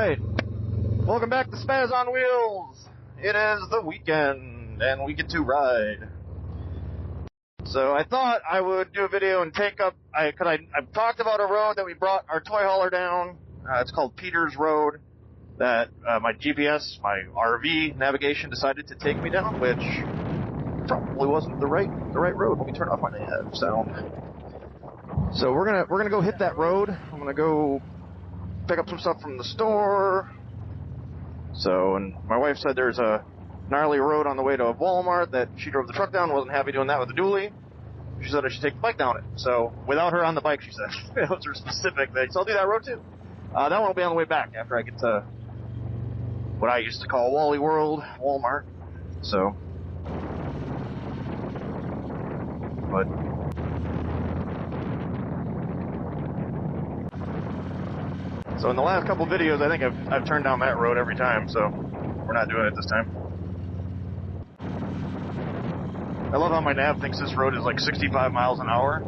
Alright, welcome back to Spaz on Wheels. It is the weekend, and we get to ride. So I thought I would do a video and take up, I've talked about a road that we brought our toy hauler down. It's called Peter's Road, that my GPS, my RV navigation decided to take me down, which probably wasn't the right road. Let me turn off my sound. So we're gonna go hit that road. I'm gonna go pick up some stuff from the store. So, and my wife said there's a gnarly road on the way to a Walmart that she drove the truck down, wasn't happy doing that with the dually. She said I should take the bike down it. So, without her on the bike, she said. Those are specific things. So I'll do that road too. That one will be on the way back after I get to what I used to call Wally World, Walmart. So, but so in the last couple videos, I think I've turned down that road every time, so we're not doing it this time. I love how my nav thinks this road is like 65 miles an hour.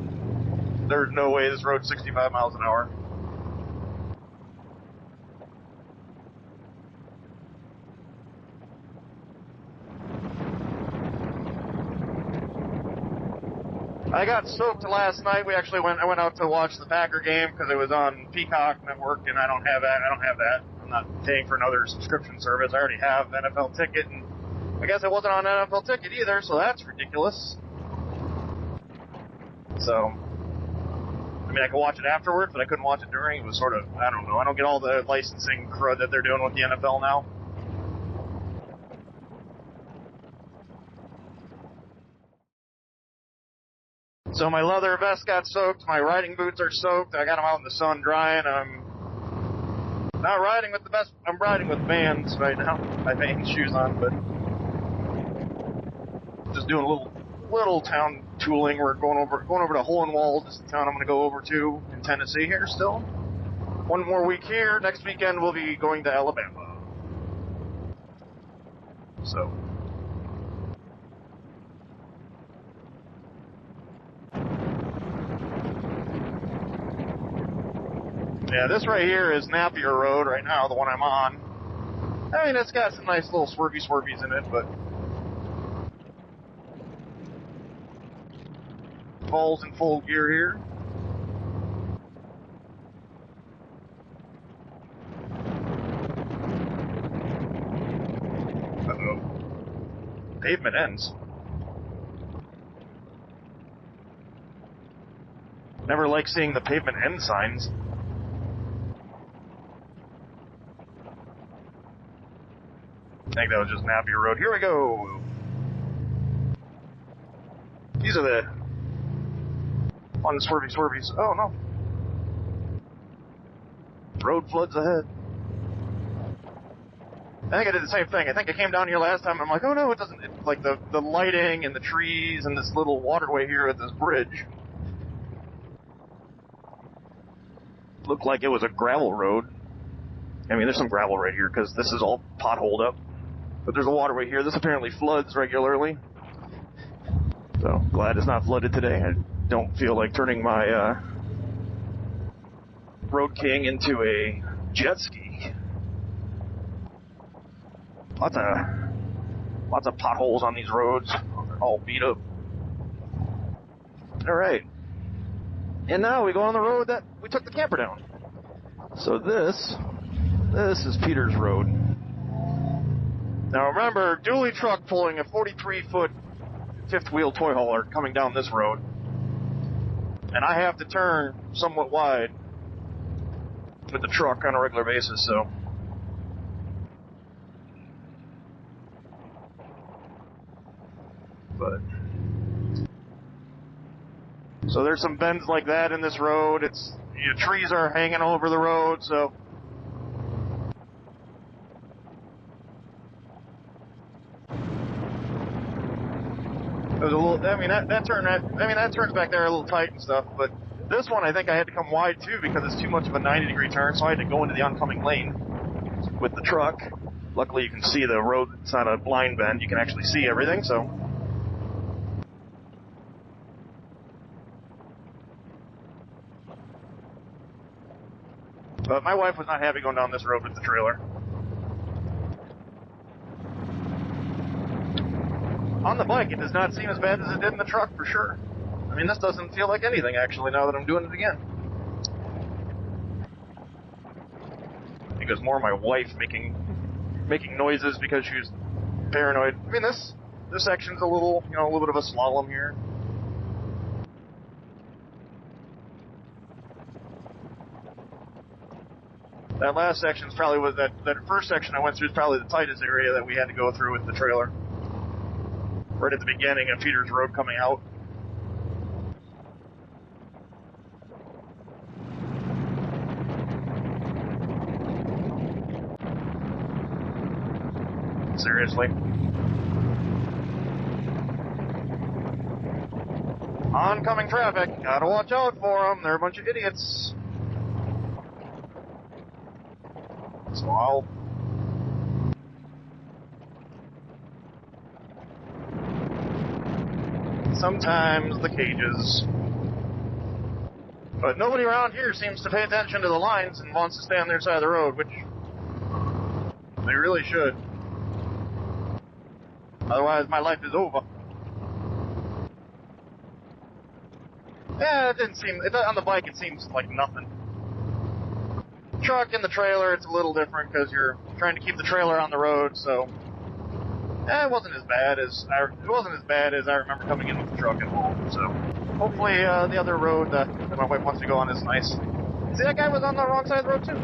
There's no way this road's 65 miles an hour. I got soaked last night. I went out to watch the Packer game because it was on Peacock Network, and I don't have that. I'm not paying for another subscription service. I already have the NFL ticket, and I guess it wasn't on an NFL ticket either, so that's ridiculous. So, I mean, I could watch it afterwards, but I couldn't watch it during. It was sort of, I don't know. I don't get all the licensing crud that they're doing with the NFL now. So my leather vest got soaked, my riding boots are soaked, I got them out in the sun drying. I'm not riding with the best, I'm riding with Vans right now, my Vans shoes on, but just doing a little town tooling. We're going over to Hole in Wall, just the town I'm going to go over to in Tennessee here still. One more week here, next weekend we'll be going to Alabama. So. Yeah, this right here is Napier Road right now, the one I'm on. I mean, it's got some nice little swervies in it, but Paul's in full gear here. Uh-oh. Pavement ends. Never like seeing the pavement end signs. I think that was just Napier Road. Here we go. These are the fun swervies. Oh no. Road floods ahead. I think I did the same thing. I think I came down here last time. I'm like, oh no, it doesn't. It's like the lighting and the trees and this little waterway here at this bridge looked like it was a gravel road. I mean, there's some gravel right here because this is all potholed up. But there's a waterway here. This apparently floods regularly. So, glad it's not flooded today. I don't feel like turning my Road King into a jet ski. Lots of potholes on these roads. They're all beat up. Alright. And now we go on the road that we took the camper down. So this is Peter's Road. Now remember, dually truck pulling a 43-foot fifth wheel toy hauler coming down this road. And I have to turn somewhat wide with the truck on a regular basis, so. But. So there's some bends like that in this road. It's, trees are hanging over the road, so. It was a little, that turns back there a little tight and stuff, but this one I think I had to come wide too because it's too much of a 90-degree turn, so I had to go into the oncoming lane with the truck. Luckily you can see the road, it's not a blind bend, you can actually see everything, so. But my wife was not happy going down this road with the trailer. On the bike, it does not seem as bad as it did in the truck, for sure. I mean, this doesn't feel like anything, actually, now that I'm doing it again. I think it was more my wife making noises because she was paranoid. I mean, this section's a little bit of a slalom here. That last section's probably that first section I went through is probably the tightest area that we had to go through with the trailer. Right at the beginning of Peters Road coming out. Seriously. Oncoming traffic. Gotta watch out for them. They're a bunch of idiots. So I'll... Sometimes the cages. But nobody around here seems to pay attention to the lines and wants to stay on their side of the road, which they really should. Otherwise, my life is over. Yeah, it didn't seem... on the bike, it seems like nothing. Truck and the trailer, it's a little different because you're trying to keep the trailer on the road, so... it wasn't as bad as I remember coming in with the truck and home, so... Hopefully, the other road that my wife wants to go on is nice. See, that guy was on the wrong side of the road, too.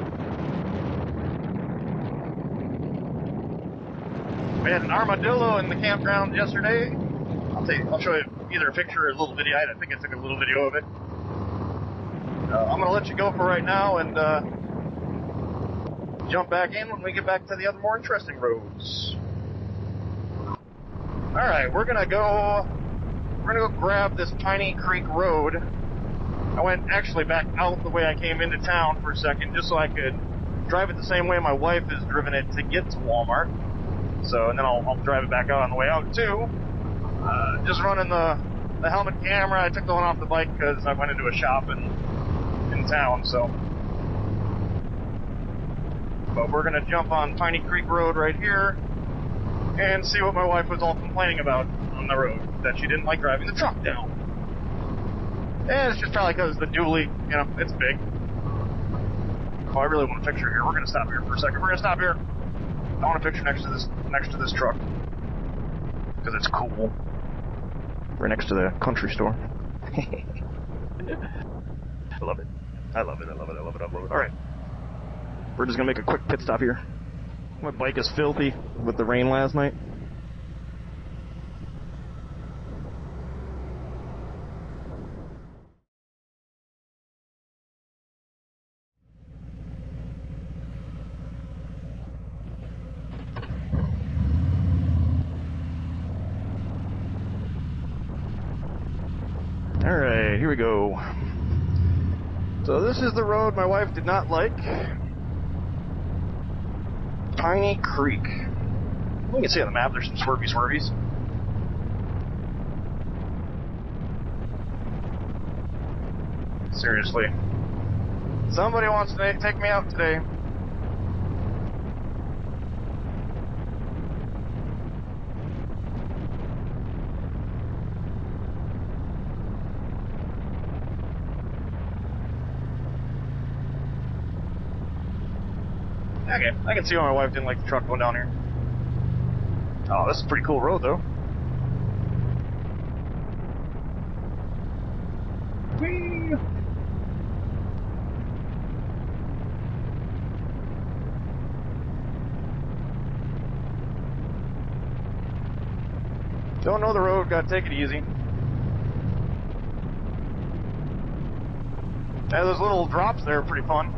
We had an armadillo in the campground yesterday. I'll show you either a picture or a little video. I think I took a little video of it. I'm going to let you go for right now and jump back in when we get back to the other more interesting roads. Alright, we're gonna go grab this Piney Creek Road. I went actually back out the way I came into town for a second, just so I could drive it the same way my wife has driven it to get to Walmart. So, and then I'll drive it back out on the way out too. Just running the helmet camera. I took the one off the bike because I went into a shop in town, so. But we're gonna jump on Piney Creek Road right here and see what my wife was all complaining about on the road, that she didn't like driving the truck down. And it's just probably because the dually, it's big. Oh, I really want a picture here. We're gonna stop here for a second. We're gonna stop here. I want a picture next to this truck because it's cool. We're next to the country store. I love it. I love it. I love it. I love it. I love it. All right. We're just gonna make a quick pit stop here. My bike is filthy with the rain last night. Alright, here we go. So this is the road my wife did not like. Piney Creek. You can see on the map there's some swervies. Seriously. Somebody wants to take me out today. Okay, I can see why my wife didn't like the truck going down here. Oh, this is a pretty cool road, though. Whee! Don't know the road, gotta take it easy. Yeah, those little drops there are pretty fun.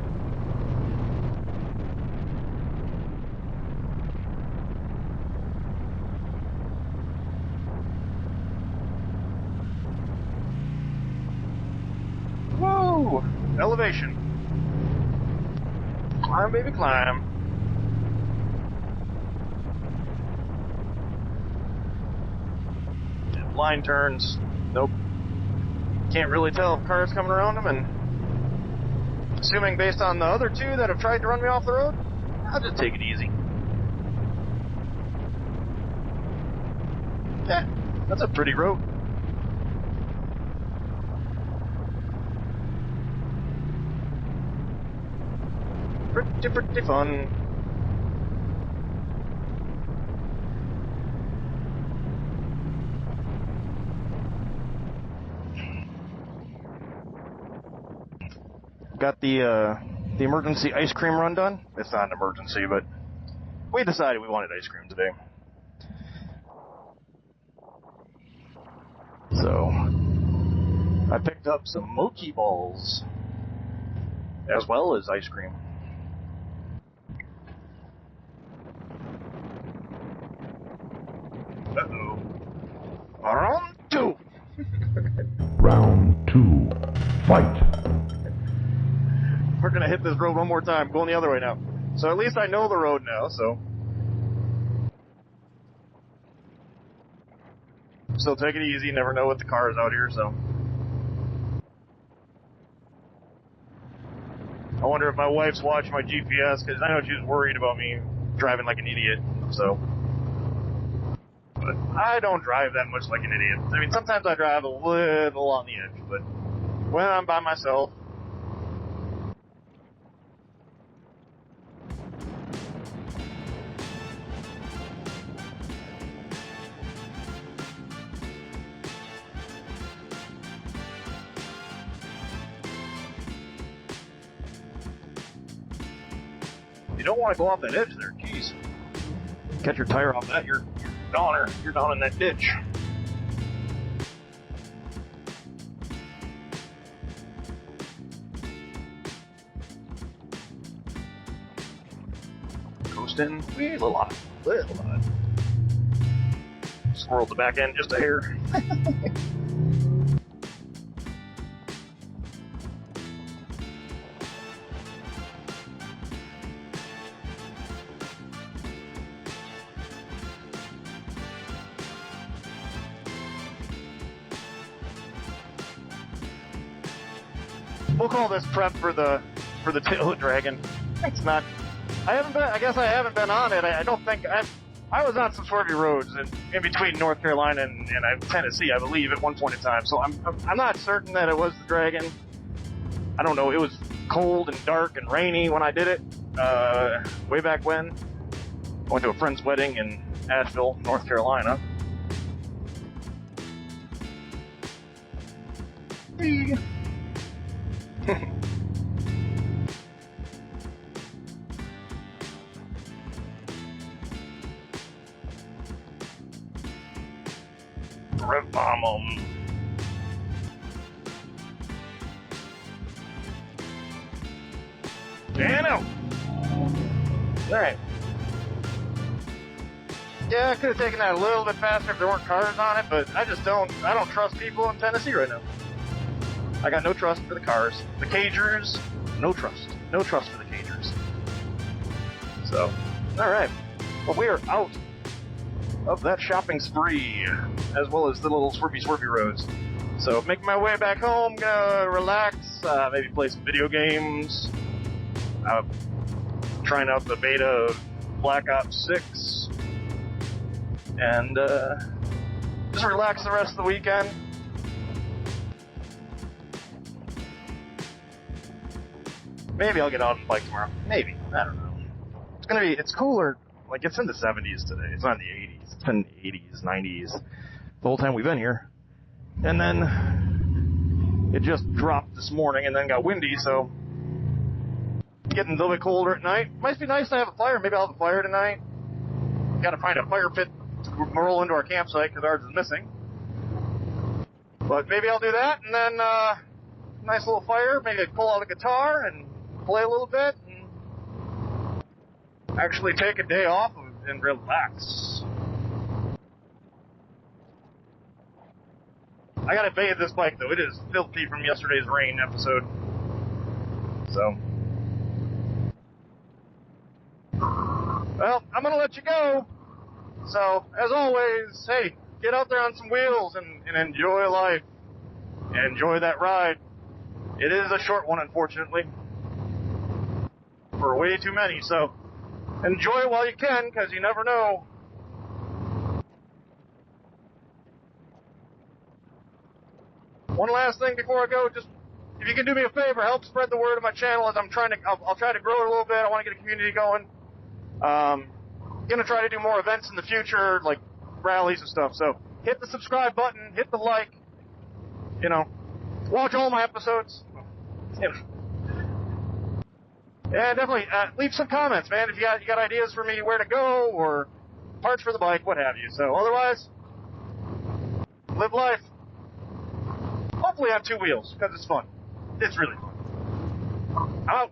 Whoa! Elevation. Climb, baby, climb. Line turns. Nope. Can't really tell if cars coming around them, and assuming based on the other two that have tried to run me off the road, I'll just take it easy. Yeah, that's a pretty road. Pretty fun. Got the emergency ice cream run done. It's not an emergency, but we decided we wanted ice cream today. So I picked up some mochi balls as well as ice cream. Uh-oh. Round two. Round two. Fight. We're gonna hit this road one more time, going the other way now. So at least I know the road now, so take it easy, never know what the car is out here, so. I wonder if my wife's watching my GPS, because I know she was worried about me driving like an idiot, so. But I don't drive that much like an idiot. I mean, sometimes I drive a little on the edge, but when I'm by myself, you don't want to go off that edge there. Jeez. Catch your tire off that, you're down in that ditch. Coasting, a little hot. Squirreled the back end just a hair. We'll call this prep for the tail of dragon. It's not. I guess I haven't been on it. I don't think I was on some swervy roads in between North Carolina and Tennessee, I believe, at one point in time. So I'm not certain that it was the dragon. I don't know. It was cold and dark and rainy when I did it. Way back when. I went to a friend's wedding in Asheville, North Carolina. Rev bomb 'em. And out. Alright. Yeah, I could have taken that a little bit faster if there weren't cars on it, but I don't trust people in Tennessee right now. I got no trust for the cars. The cagers, no trust. No trust for the cagers. So, alright. Well, we are out of that shopping spree, as well as the little swervy roads. So, making my way back home, gonna relax, maybe play some video games, trying out the beta of Black Ops 6, and just relax the rest of the weekend. Maybe I'll get out and bike tomorrow. Maybe. I don't know. It's cooler. Like, it's in the 70s today. It's not in the 80s. It's been 80s, 90s the whole time we've been here. And then it just dropped this morning and then got windy, so getting a little bit colder at night. Might be nice to have a fire. Maybe I'll have a fire tonight. Gotta find a fire pit to roll into our campsite because ours is missing. But maybe I'll do that, and then nice little fire. Maybe pull out a guitar and play a little bit and actually take a day off and relax. I gotta bathe this bike though. It is filthy from yesterday's rain episode. So, well, I'm gonna let you go. So, as always, hey, get out there on some wheels and enjoy life. Enjoy that ride. It is a short one, unfortunately. for way too many. So enjoy it while you can, because you never know. One last thing before I go, just if you can do me a favor, help spread the word of my channel as I'm trying to. I'll try to grow it a little bit. I want to get a community going. Gonna try to do more events in the future, like rallies and stuff. So hit the subscribe button, hit the like. You know, watch all my episodes. You know. Yeah, definitely leave some comments, man. If you got ideas for me where to go or parts for the bike, what have you. So otherwise, live life. Hopefully on 2 wheels, because it's fun. It's really fun. I'm out.